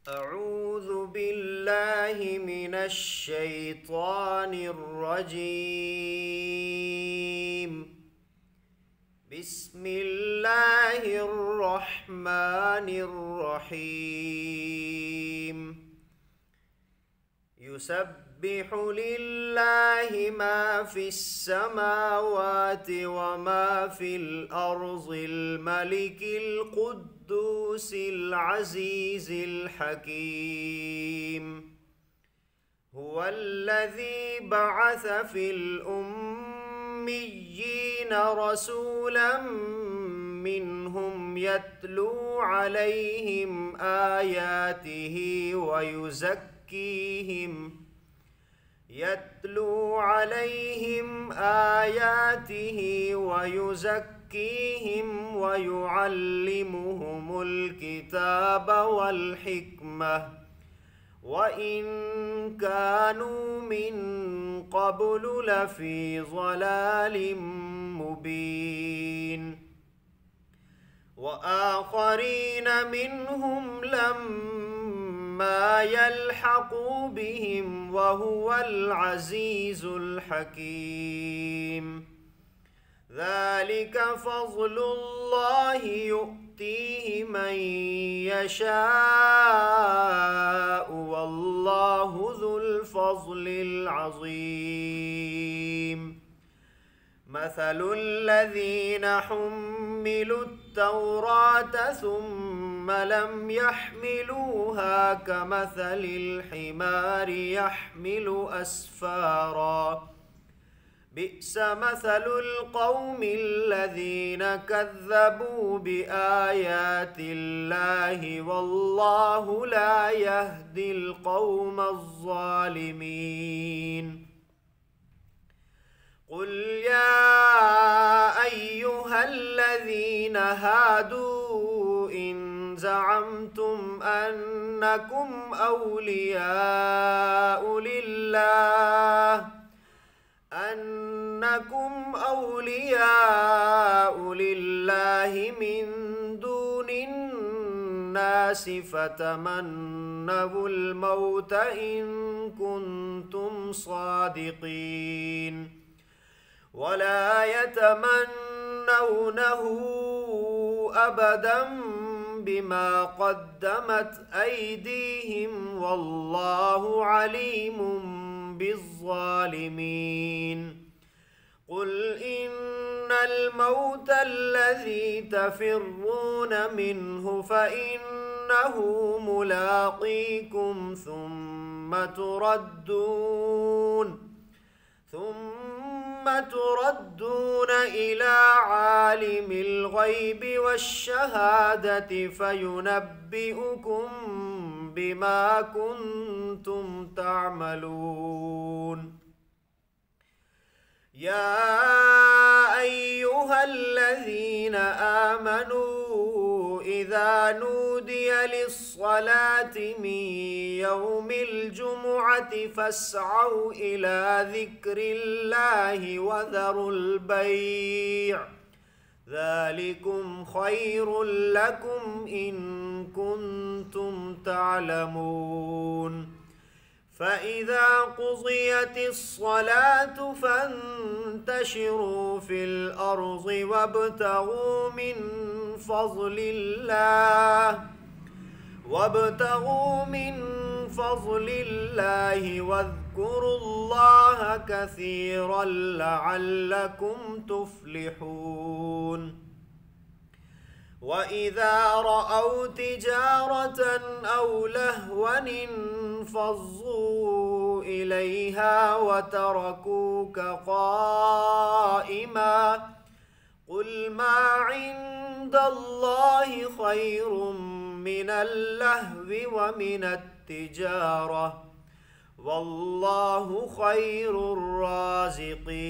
أعوذ بالله من الشيطان الرجيم. بسم الله الرحمن الرحيم. يسبح لله ما في السماوات وما في الأرض الملك القدوس العزيز الحكيم. هو الذي بعث في الأميين رسولا منهم يتلو عليهم آياته ويزكيهم ويعلمهم الكتاب والحكمة وإن كانوا من قبل لفي ضلال مبين. وآخرين منهم لما يلحقوا بهم وهو العزيز الحكيم. ذلك فضل الله يؤتيه من يشاء والله ذو الفضل العظيم. مثل الذين حملوا التوراة ثم لم يحملوها كمثل الحمار يحمل أسفارا بئس مثل القوم الذين كذبوا بآيات الله والله لا يهدي القوم الظالمين. قل يا أيها الذين هادوا إن زعمتم أنكم أولياء لله من دون الناس فتمنوا الموت إن كنتم صادقين ولا يتمنونه أبدا بما قدمت أيديهم والله عليم بالظالمين. قل إن الموت الذي تفرون منه فإنه ملاقيكم ثم تردون إلى عالم الغيب والشهادة فينبئكم بما كنتم تعملون. يا أيها الذين آمنوا إذا نودي للصلاة من يوم الجمعة فاسعوا إلى ذكر الله وذروا البيع ذلكم خير لكم إن كنتم تعلمون. فإذا قضيت الصلاة فانتشروا في الأرض وابتغوا من فضل الله واذكروا الله كثيرا لعلكم تفلحون. وإذا رأوا تجارة أو لهوا انفضوا إليها وتركوك قائما قل ما عند الله خير من اللهو ومن التجارة والله خير الرازقين.